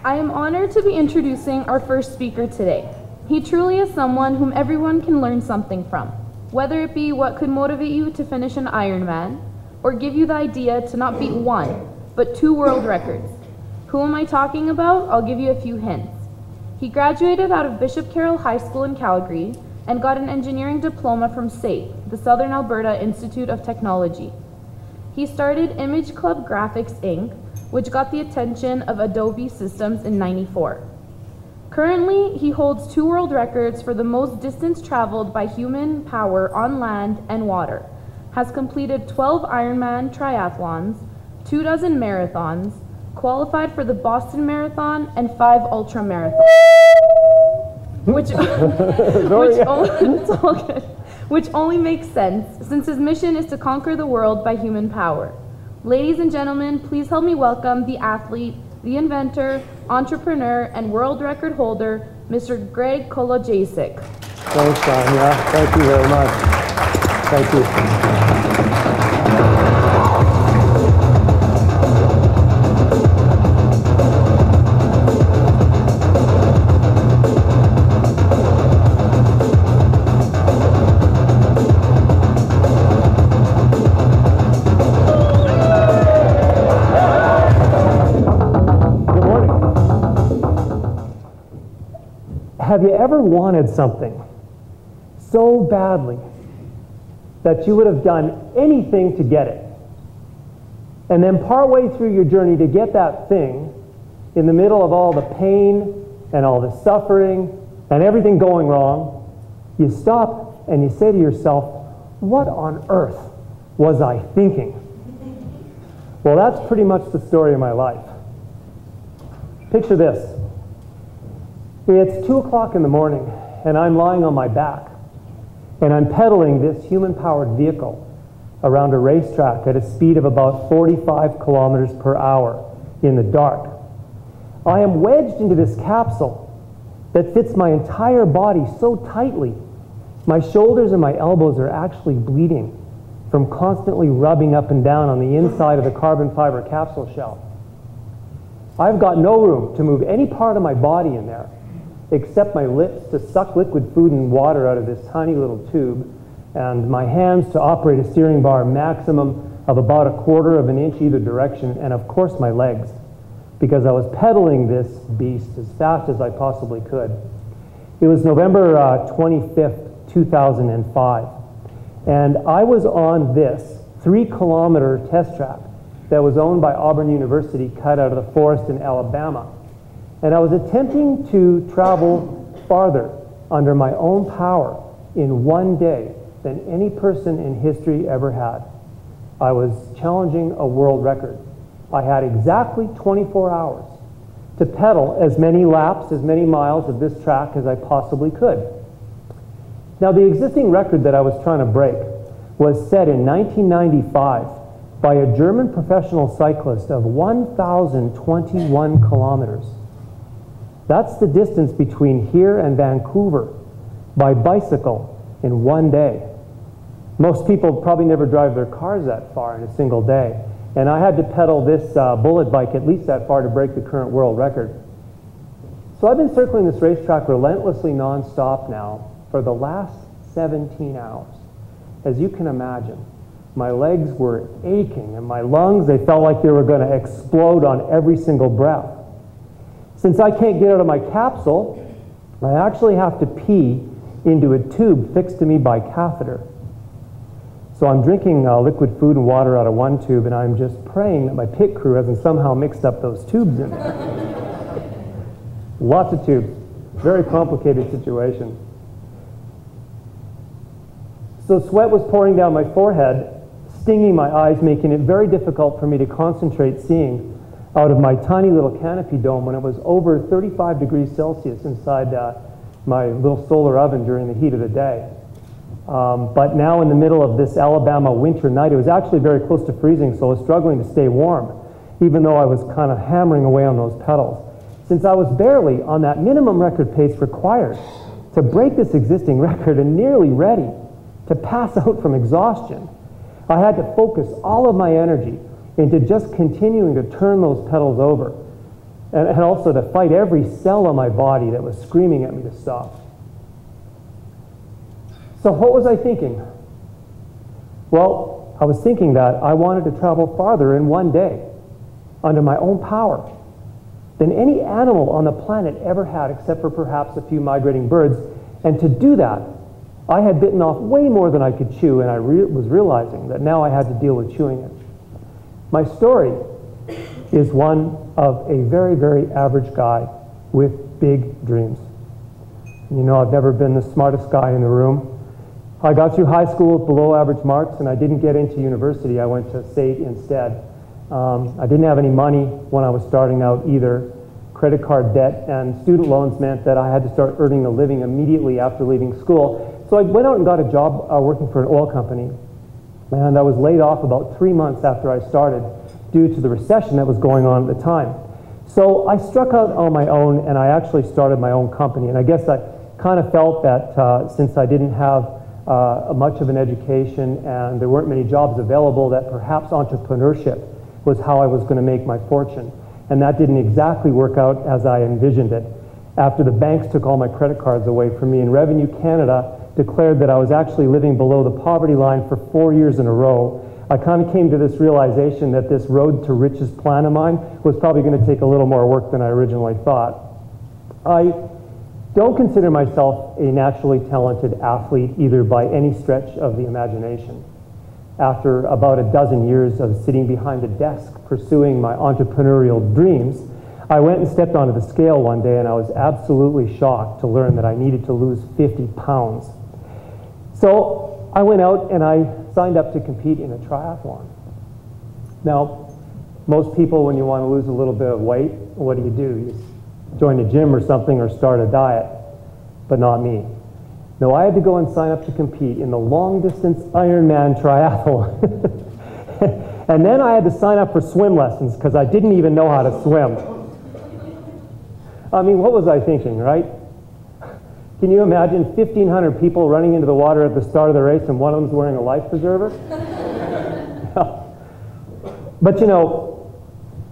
I am honored to be introducing our first speaker today. He truly is someone whom everyone can learn something from, whether it be what could motivate you to finish an Ironman, or give you the idea to not beat one, but 2 world records. Who am I talking about? I'll give you a few hints. He graduated out of Bishop Carroll High School in Calgary and got an engineering diploma from SAIT, the Southern Alberta Institute of Technology. He started Image Club Graphics Inc., which got the attention of Adobe Systems in '94. Currently, he holds 2 world records for the most distance traveled by human power on land and water, has completed 12 Ironman triathlons, 24 marathons, qualified for the Boston Marathon and 5 ultra marathons, which only makes sense since his mission is to conquer the world by human power. Ladies and gentlemen, please help me welcome the athlete, the inventor, entrepreneur, and world record holder, Mr. Greg Kołodziejżyk. Thanks, Sonia. Thank you very much. Thank you. Have you ever wanted something so badly that you would have done anything to get it? And then partway through your journey to get that thing, in the middle of all the pain and all the suffering and everything going wrong, you stop and you say to yourself, what on earth was I thinking? Well, that's pretty much the story of my life. Picture this. It's 2 o'clock in the morning, and I'm lying on my back, and I'm pedaling this human-powered vehicle around a racetrack at a speed of about 45 kilometers per hour in the dark. I am wedged into this capsule that fits my entire body so tightly, my shoulders and my elbows are actually bleeding from constantly rubbing up and down on the inside of the carbon fiber capsule shell. I've got no room to move any part of my body in there, except my lips to suck liquid food and water out of this tiny little tube, and my hands to operate a steering bar maximum of about 1/4 of an inch either direction, and of course my legs, because I was pedaling this beast as fast as I possibly could. It was November 25th, 2005, and I was on this 3-kilometer test track that was owned by Auburn University, cut out of the forest in Alabama. And I was attempting to travel farther under my own power in 1 day than any person in history ever had. I was challenging a world record. I had exactly 24 hours to pedal as many laps, as many miles of this track as I possibly could. Now, the existing record that I was trying to break was set in 1995 by a German professional cyclist of 1,021 kilometers. That's the distance between here and Vancouver by bicycle in 1 day. Most people probably never drive their cars that far in a single day. And I had to pedal this bullet bike at least that far to break the current world record. So I've been circling this racetrack relentlessly nonstop now for the last 17 hours. As you can imagine, my legs were aching and my lungs, they felt like they were going to explode on every single breath. Since I can't get out of my capsule, I actually have to pee into a tube fixed to me by catheter. So I'm drinking liquid food and water out of one tube, and I'm just praying that my pit crew hasn't somehow mixed up those tubes in there. Lots of tubes. Very complicated situation. So sweat was pouring down my forehead, stinging my eyes, making it very difficult for me to concentrate seeing out of my tiny little canopy dome when it was over 35 degrees Celsius inside my little solar oven during the heat of the day. But now in the middle of this Alabama winter night, it was actually very close to freezing, so I was struggling to stay warm, even though I was kind of hammering away on those pedals. Since I was barely on that minimum record pace required to break this existing record and nearly ready to pass out from exhaustion, I had to focus all of my energy into just continuing to turn those pedals over. and also to fight every cell in my body that was screaming at me to stop. So what was I thinking? Well, I was thinking that I wanted to travel farther in one day under my own power than any animal on the planet ever had, except for perhaps a few migrating birds. And to do that, I had bitten off way more than I could chew, and I was realizing that now I had to deal with chewing it. My story is one of a very, very average guy with big dreams. And you know, I've never been the smartest guy in the room. I got through high school with below average marks, and I didn't get into university. I went to state instead. I didn't have any money when I was starting out either. Credit card debt and student loans meant that I had to start earning a living immediately after leaving school. So I went out and got a job working for an oil company. And I was laid off about 3 months after I started due to the recession that was going on at the time. So I struck out on my own, and I actually started my own company. And I guess I kind of felt that since I didn't have much of an education and there weren't many jobs available, that perhaps entrepreneurship was how I was going to make my fortune. And that didn't exactly work out as I envisioned it. After the banks took all my credit cards away from me, and Revenue Canada declared that I was actually living below the poverty line for 4 years in a row, I kind of came to this realization that this road to riches plan of mine was probably going to take a little more work than I originally thought. I don't consider myself a naturally talented athlete either by any stretch of the imagination. After about a dozen years of sitting behind a desk pursuing my entrepreneurial dreams, I went and stepped onto the scale one day, and I was absolutely shocked to learn that I needed to lose 50 pounds. So I went out and I signed up to compete in a triathlon. Now, most people, when you want to lose a little bit of weight, what do? You join a gym or something or start a diet, but not me. No, I had to go and sign up to compete in the long-distance Ironman triathlon. And then I had to sign up for swim lessons because I didn't even know how to swim. I mean, what was I thinking, right? Can you imagine 1,500 people running into the water at the start of the race and one of them's wearing a life preserver? But you know,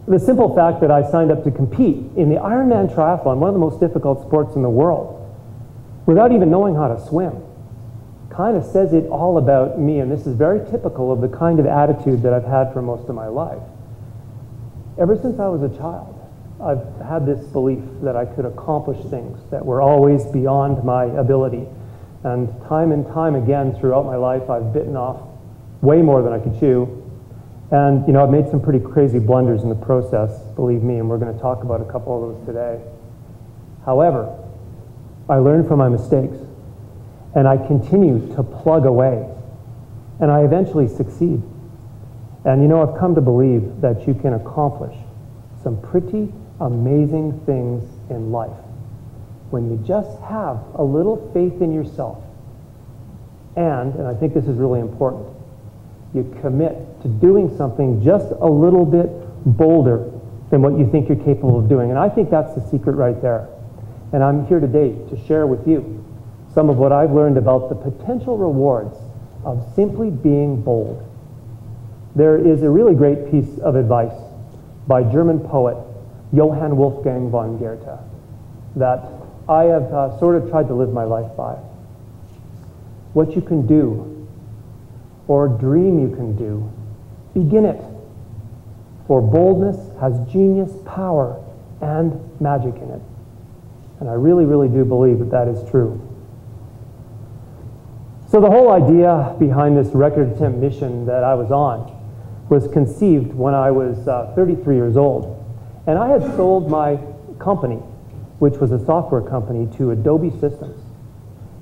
the simple fact that I signed up to compete in the Ironman triathlon, one of the most difficult sports in the world, without even knowing how to swim, kind of says it all about me, and this is very typical of the kind of attitude that I've had for most of my life. Ever since I was a child, I've had this belief that I could accomplish things that were always beyond my ability. And time again throughout my life, I've bitten off way more than I could chew. And you know, I've made some pretty crazy blunders in the process, believe me, and we're going to talk about a couple of those today. However, I learned from my mistakes, and I continue to plug away, and I eventually succeed. And you know, I've come to believe that you can accomplish some pretty amazing things in life when you just have a little faith in yourself. And I think this is really important, you commit to doing something just a little bit bolder than what you think you're capable of doing. And I think that's the secret right there. And I'm here today to share with you some of what I've learned about the potential rewards of simply being bold. There is a really great piece of advice by German poet Johann Wolfgang von Goethe that I have sort of tried to live my life by. What you can do or dream you can do, begin it. For boldness has genius, power, and magic in it. And I really, really do believe that that is true. So the whole idea behind this record attempt mission that I was on was conceived when I was 33 years old. And I had sold my company, which was a software company, to Adobe Systems,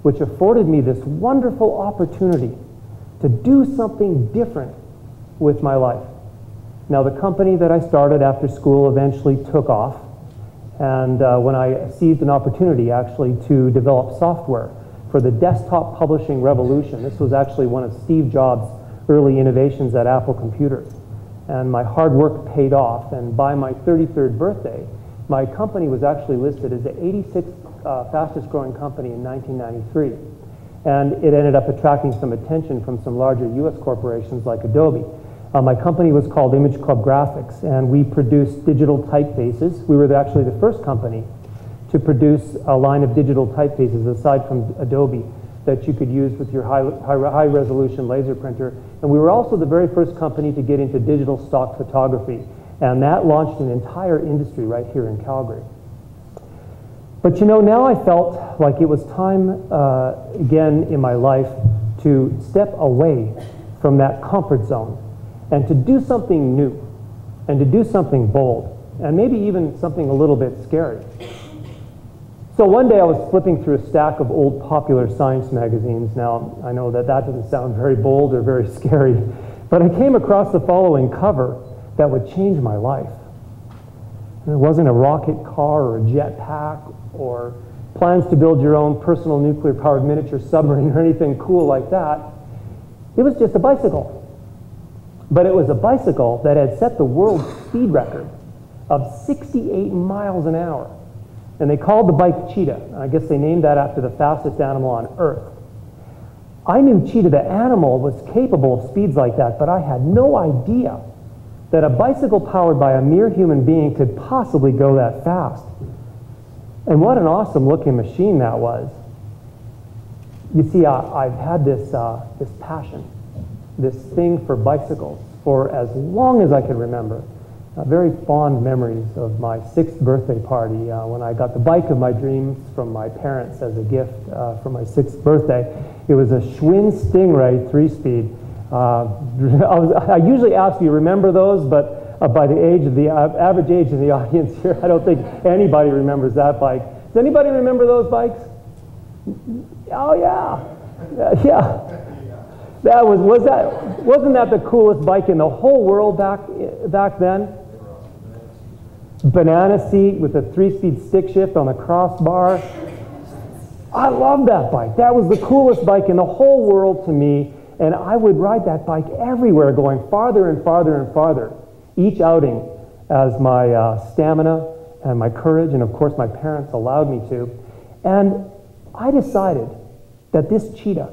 which afforded me this wonderful opportunity to do something different with my life. Now, the company that I started after school eventually took off, and when I seized an opportunity actually to develop software for the desktop publishing revolution. This was actually one of Steve Jobs' early innovations at Apple Computers. And my hard work paid off, and by my 33rd birthday, my company was actually listed as the 86th fastest growing company in 1993. And it ended up attracting some attention from some larger US corporations like Adobe. My company was called Image Club Graphics, and we produced digital typefaces. We were actually the first company to produce a line of digital typefaces, aside from Adobe, that you could use with your high-resolution laser printer. And we were also the very first company to get into digital stock photography, and that launched an entire industry right here in Calgary. But you know, now I felt like it was time again in my life to step away from that comfort zone and to do something new and to do something bold and maybe even something a little bit scary. So one day I was flipping through a stack of old popular science magazines. Now, I know that that doesn't sound very bold or very scary, but I came across the following cover that would change my life. And it wasn't a rocket car or a jetpack or plans to build your own personal nuclear-powered miniature submarine or anything cool like that. It was just a bicycle. But it was a bicycle that had set the world speed record of 68 miles an hour. And they called the bike Cheetah. I guess they named that after the fastest animal on Earth. I knew Cheetah, the animal, was capable of speeds like that, but I had no idea that a bicycle powered by a mere human being could possibly go that fast. And what an awesome looking machine that was. You see, I've had this passion, this thing for bicycles for as long as I can remember. Very fond memories of my 6th birthday party when I got the bike of my dreams from my parents as a gift for my 6th birthday. It was a Schwinn Stingray 3-speed. I usually ask, do you remember those? But by the age of the average age of the audience here, I don't think anybody remembers that bike. Does anybody remember those bikes? Oh yeah, yeah. Wasn't that the coolest bike in the whole world back then? Banana seat with a 3-speed stick shift on the crossbar. I love that bike. That was the coolest bike in the whole world to me, and I would ride that bike everywhere, going farther and farther and farther, each outing as my stamina and my courage, and of course my parents allowed me to. And I decided that this Cheetah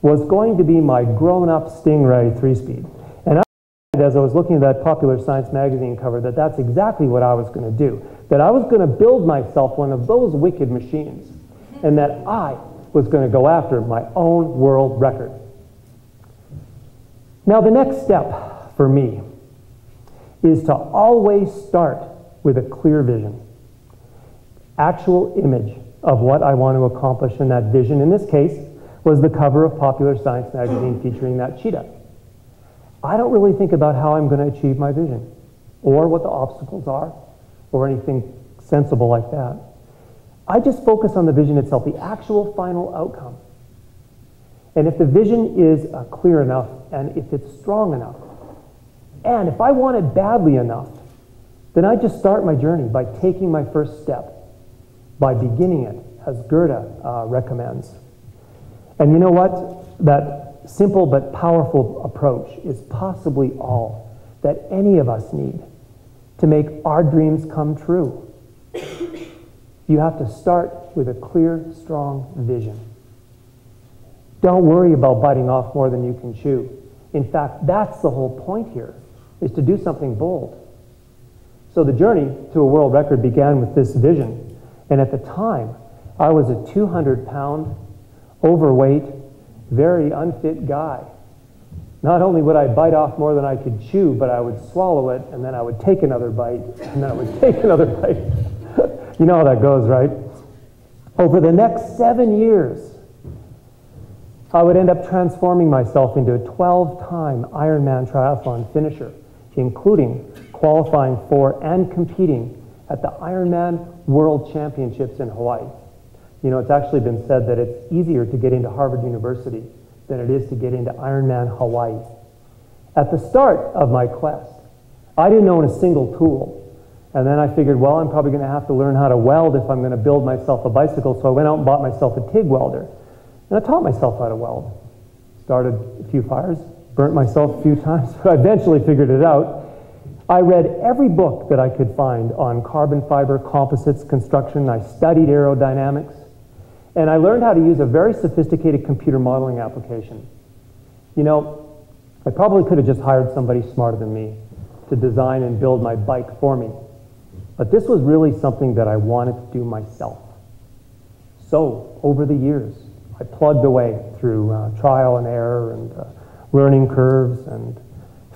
was going to be my grown-up Stingray 3-speed. And I decided, as I was looking at that Popular Science magazine cover, that that's exactly what I was going to do. That I was going to build myself one of those wicked machines, and that I was going to go after my own world record. Now, the next step for me is to always start with a clear vision. Actual image of what I want to accomplish in that vision. In this case, was the cover of Popular Science magazine featuring that cheetah. I don't really think about how I'm going to achieve my vision, or what the obstacles are, or anything sensible like that. I just focus on the vision itself, the actual final outcome. And if the vision is clear enough, and if it's strong enough, and if I want it badly enough, then I just start my journey by taking my first step, by beginning it, as Goethe recommends. And you know what? That simple but powerful approach is possibly all that any of us need to make our dreams come true. You have to start with a clear, strong vision. Don't worry about biting off more than you can chew. In fact, that's the whole point here, is to do something bold. So the journey to a world record began with this vision. And at the time, I was a 200-pound, overweight, very unfit guy. Not only would I bite off more than I could chew, but I would swallow it, and then I would take another bite, and then I would take another bite. You know how that goes, right? Over the next 7 years, I would end up transforming myself into a 12-time Ironman triathlon finisher, including qualifying for and competing at the Ironman World Championships in Hawaii. You know, it's actually been said that it's easier to get into Harvard University than it is to get into Ironman Hawaii. At the start of my quest, I didn't own a single tool. And then I figured, well, I'm probably going to have to learn how to weld if I'm going to build myself a bicycle. So I went out and bought myself a TIG welder. And I taught myself how to weld. Started a few fires, burnt myself a few times, but I eventually figured it out. I read every book that I could find on carbon fiber, composites, construction. I studied aerodynamics. And I learned how to use a very sophisticated computer modeling application. You know, I probably could have just hired somebody smarter than me to design and build my bike for me. But this was really something that I wanted to do myself. So, over the years, I plugged away through trial and error and learning curves and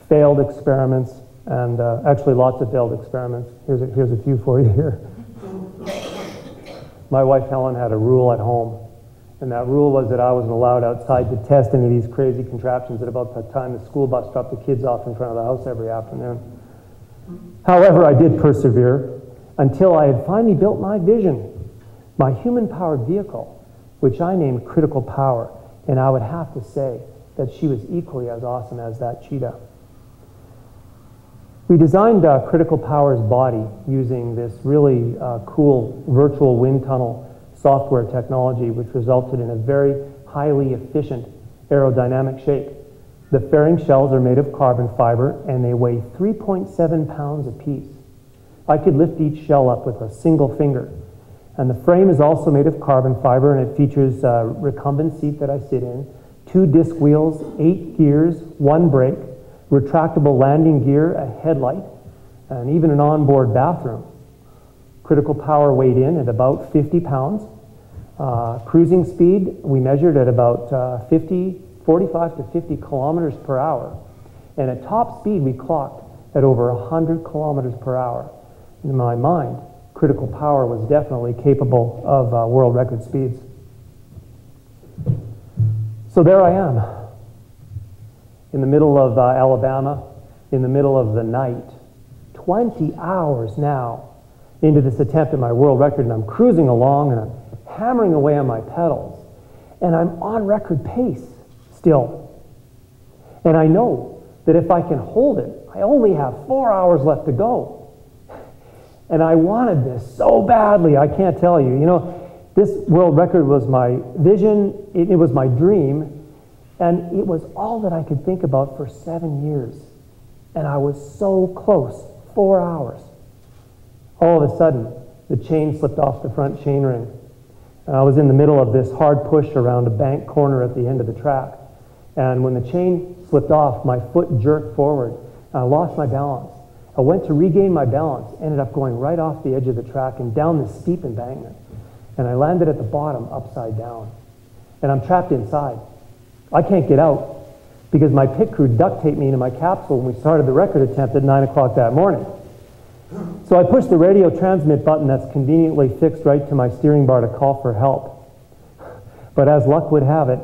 failed experiments, and actually lots of failed experiments. Here's a few for you here. My wife Helen had a rule at home, and that rule was that I wasn't allowed outside to test any of these crazy contraptions at about the time the school bus dropped the kids off in front of the house every afternoon. However, I did persevere until I had finally built my vision, my human-powered vehicle, which I named Critical Power, and I would have to say that she was equally as awesome as that cheetah. We designed Critical Power's body using this really cool virtual wind tunnel software technology, which resulted in a very highly efficient aerodynamic shape. The fairing shells are made of carbon fiber, and they weigh 3.7 pounds apiece. I could lift each shell up with a single finger. And the frame is also made of carbon fiber, and it features a recumbent seat that I sit in, 2 disc wheels, 8 gears, 1 brake, retractable landing gear, a headlight, and even an onboard bathroom. Critical Power weighed in at about 50 pounds. Cruising speed, we measured at about 45 to 50 kilometers per hour. And at top speed, we clocked at over 100 kilometers per hour. In my mind, Critical Power was definitely capable of world record speeds. So there I am, in the middle of Alabama, in the middle of the night, 20 hours now into this attempt at my world record, and I'm cruising along and I'm hammering away on my pedals, and I'm on record pace still. And I know that if I can hold it, I only have 4 hours left to go. And I wanted this so badly, I can't tell you. You know, this world record was my vision, it was my dream, and it was all that I could think about for 7 years. And I was so close, 4 hours. All of a sudden, the chain slipped off the front chainring. And I was in the middle of this hard push around a bank corner at the end of the track. And when the chain slipped off, my foot jerked forward, and I lost my balance. I went to regain my balance, ended up going right off the edge of the track and down this steep embankment. And I landed at the bottom upside down. And I'm trapped inside. I can't get out because my pit crew duct taped me into my capsule when we started the record attempt at 9 o'clock that morning. So I pushed the radio transmit button that's conveniently fixed right to my steering bar to call for help. But as luck would have it,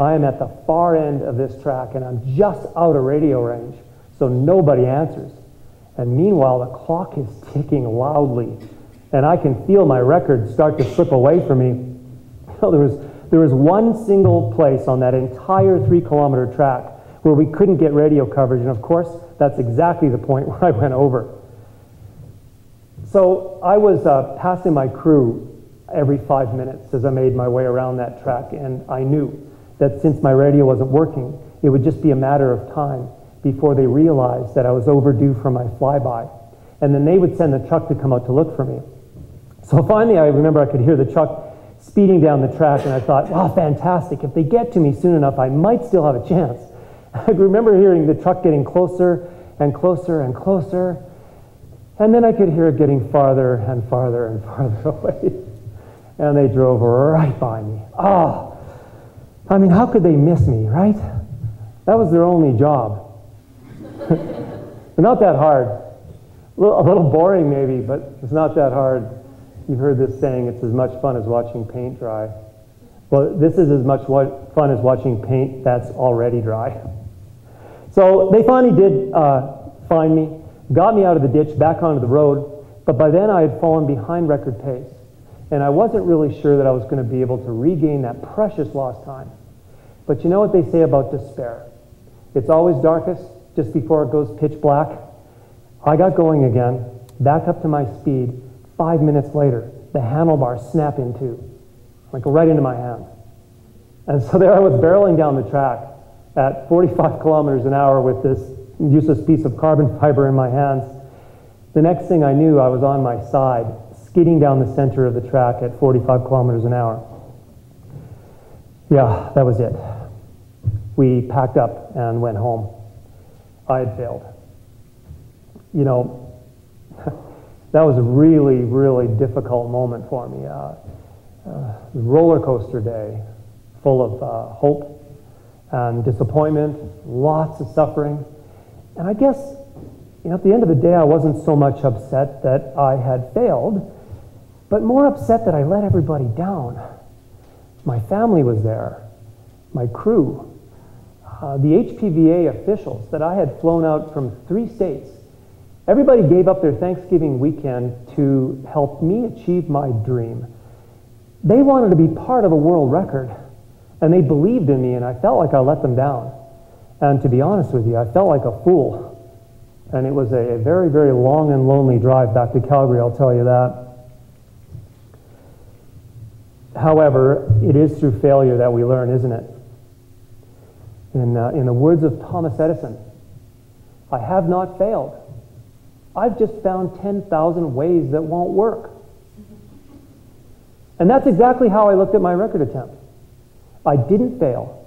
I am at the far end of this track and I'm just out of radio range, so nobody answers. And meanwhile, the clock is ticking loudly, and I can feel my record start to slip away from me. You know, there was one single place on that entire 3-kilometer track where we couldn't get radio coverage, and of course, that's exactly the point where I went over. So I was passing my crew every 5 minutes as I made my way around that track, and I knew that since my radio wasn't working, it would just be a matter of time before they realized that I was overdue for my flyby. And then they would send the truck to come out to look for me. So finally, I remember I could hear the truck speeding down the track, and I thought, wow, fantastic. If they get to me soon enough, I might still have a chance. I remember hearing the truck getting closer and closer and closer, and then I could hear it getting farther and farther and farther away. And they drove right by me. Oh, I mean, how could they miss me, right? That was their only job. Not that hard. A little boring maybe, but it's not that hard. You've heard this saying, it's as much fun as watching paint dry. Well, this is as much fun as watching paint that's already dry. So they finally did find me, got me out of the ditch, back onto the road, but by then I had fallen behind record pace. And I wasn't really sure that I was going to be able to regain that precious lost time. But you know what they say about despair? It's always darkest just before it goes pitch black. I got going again, back up to my speed. 5 minutes later, the handlebars snap in two, like right into my hand. And so there I was barreling down the track at 45 kilometers an hour with this useless piece of carbon fiber in my hands. The next thing I knew, I was on my side, skidding down the center of the track at 45 kilometers an hour. Yeah, that was it. We packed up and went home. I had failed. You know, that was a really, really difficult moment for me. Roller coaster day, full of hope and disappointment, lots of suffering. And I guess, you know, at the end of the day, I wasn't so much upset that I had failed, but more upset that I let everybody down. My family was there, my crew, the HPVA officials that I had flown out from 3 states. Everybody gave up their Thanksgiving weekend to help me achieve my dream. They wanted to be part of a world record, and they believed in me, and I felt like I let them down. And to be honest with you, I felt like a fool. And it was a very, very long and lonely drive back to Calgary, I'll tell you that. However, it is through failure that we learn, isn't it? In the words of Thomas Edison, I have not failed. I've just found 10,000 ways that won't work. And that's exactly how I looked at my record attempt. I didn't fail.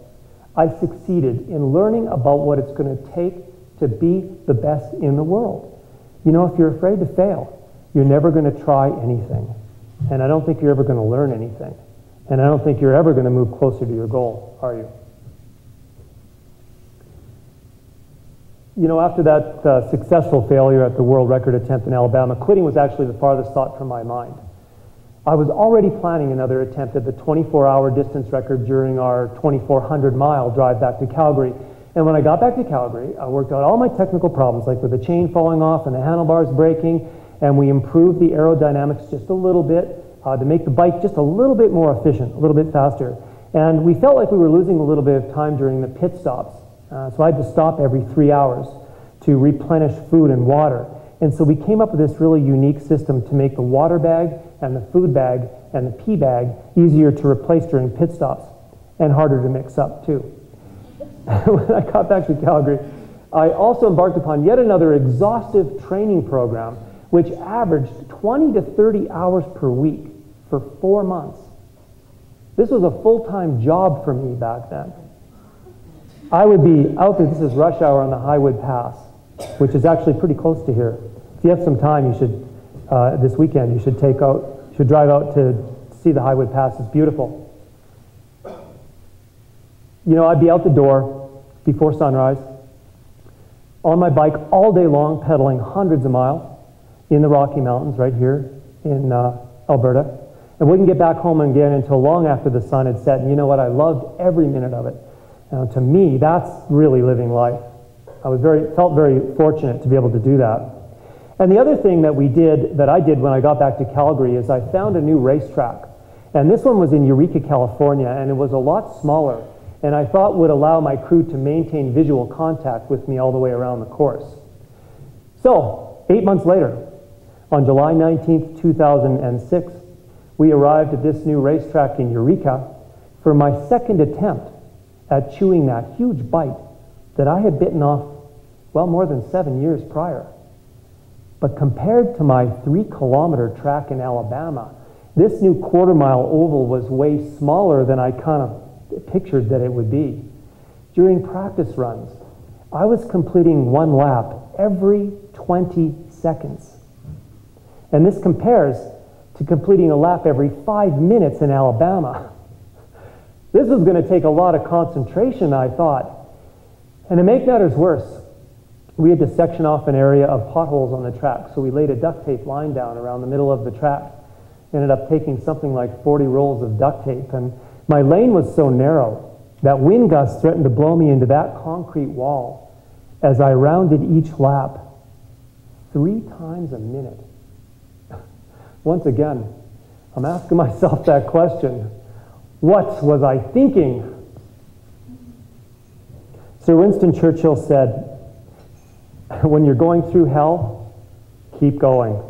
I succeeded in learning about what it's going to take to be the best in the world. You know, if you're afraid to fail, you're never going to try anything. And I don't think you're ever going to learn anything. And I don't think you're ever going to move closer to your goal, are you? You know, after that successful failure at the world record attempt in Alabama, quitting was actually the farthest thought from my mind. I was already planning another attempt at the 24-hour distance record during our 2,400-mile drive back to Calgary. And when I got back to Calgary, I worked out all my technical problems, like with the chain falling off and the handlebars breaking, and we improved the aerodynamics just a little bit to make the bike just a little bit more efficient, a little bit faster. And we felt like we were losing a little bit of time during the pit stops. So I had to stop every 3 hours to replenish food and water. And so we came up with this really unique system to make the water bag and the food bag and the pee bag easier to replace during pit stops and harder to mix up too. When I got back to Calgary, I also embarked upon yet another exhaustive training program which averaged 20 to 30 hours per week for 4 months. This was a full-time job for me back then. I would be out there, this is rush hour on the Highwood Pass, which is actually pretty close to here. If you have some time, you should, this weekend, you should drive out to see the Highwood Pass. It's beautiful. You know, I'd be out the door before sunrise, on my bike all day long, pedaling hundreds of miles in the Rocky Mountains right here in Alberta. And wouldn't get back home again until long after the sun had set. And you know what? I loved every minute of it. To me, that's really living life. I felt very fortunate to be able to do that. And the other thing that I did when I got back to Calgary is I found a new racetrack. And this one was in Eureka, California, and it was a lot smaller. And I thought would allow my crew to maintain visual contact with me all the way around the course. So, 8 months later, on July 19th, 2006, we arrived at this new racetrack in Eureka for my second attempt at chewing that huge bite that I had bitten off, well, more than 7 years prior. But compared to my 3-kilometer track in Alabama, this new quarter-mile oval was way smaller than I kind of pictured that it would be. During practice runs, I was completing 1 lap every 20 seconds. And this compares to completing a lap every 5 minutes in Alabama. This was going to take a lot of concentration, I thought. And to make matters worse, we had to section off an area of potholes on the track, so we laid a duct tape line down around the middle of the track. Ended up taking something like 40 rolls of duct tape, and my lane was so narrow that wind gusts threatened to blow me into that concrete wall as I rounded each lap 3 times a minute. Once again, I'm asking myself that question. What was I thinking? Sir Winston Churchill said, when you're going through hell, keep going.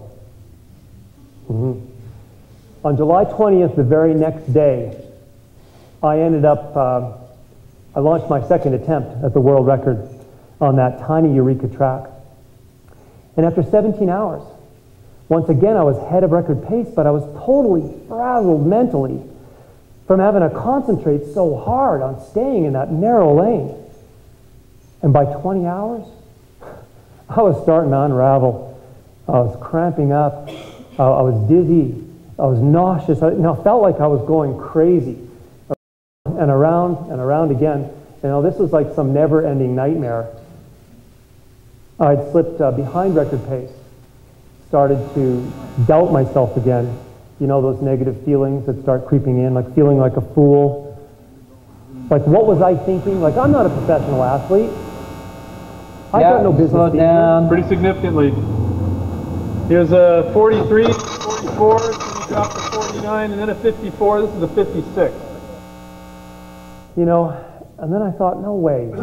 On July 20th, the very next day, I launched my second attempt at the world record on that tiny Eureka track. And after 17 hours, once again, I was head of record pace, but I was totally frazzled mentally from having to concentrate so hard on staying in that narrow lane. And by 20 hours, I was starting to unravel. I was cramping up. I was dizzy. I was nauseous. I felt like I was going crazy. And around again. This was like some never-ending nightmare. I'd slipped behind record pace. Started to doubt myself again. Those negative feelings that start creeping in, like feeling like a fool. Like, what was I thinking? Like, I'm not a professional athlete. I got no business slow down. Pretty significantly. Here's a 43, 44, then you drop to 49, and then a 54. This is a 56. And then I thought, no way.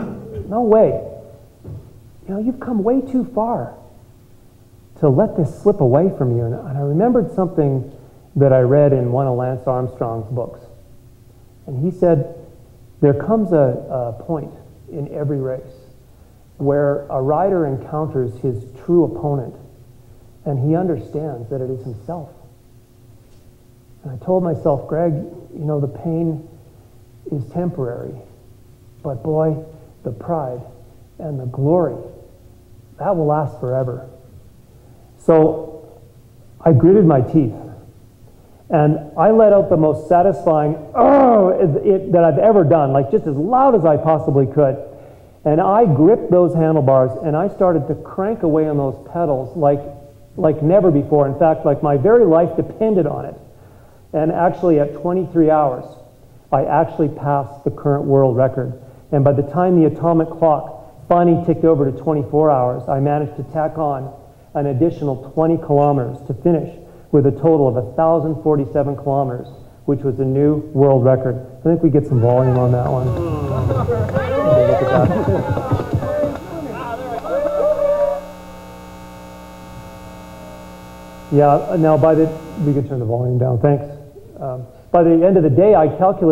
You've come way too far to let this slip away from you. And I remembered something that I read in one of Lance Armstrong's books. And he said, there comes a point in every race where a rider encounters his true opponent, and he understands that it is himself. And I told myself, Greg, the pain is temporary, but boy, the pride and the glory, that will last forever. So I gritted my teeth, and I let out the most satisfying that I've ever done, like just as loud as I possibly could. And I gripped those handlebars, and I started to crank away on those pedals like never before. In fact, like my very life depended on it. And actually, at 23 hours, I actually passed the current world record. And by the time the atomic clock finally ticked over to 24 hours, I managed to tack on an additional 20 kilometers to finish with a total of 1,047 kilometers, which was a new world record. I think we get some volume on that one. Look at that. Yeah, now we could turn the volume down, thanks. By the end of the day, I calculated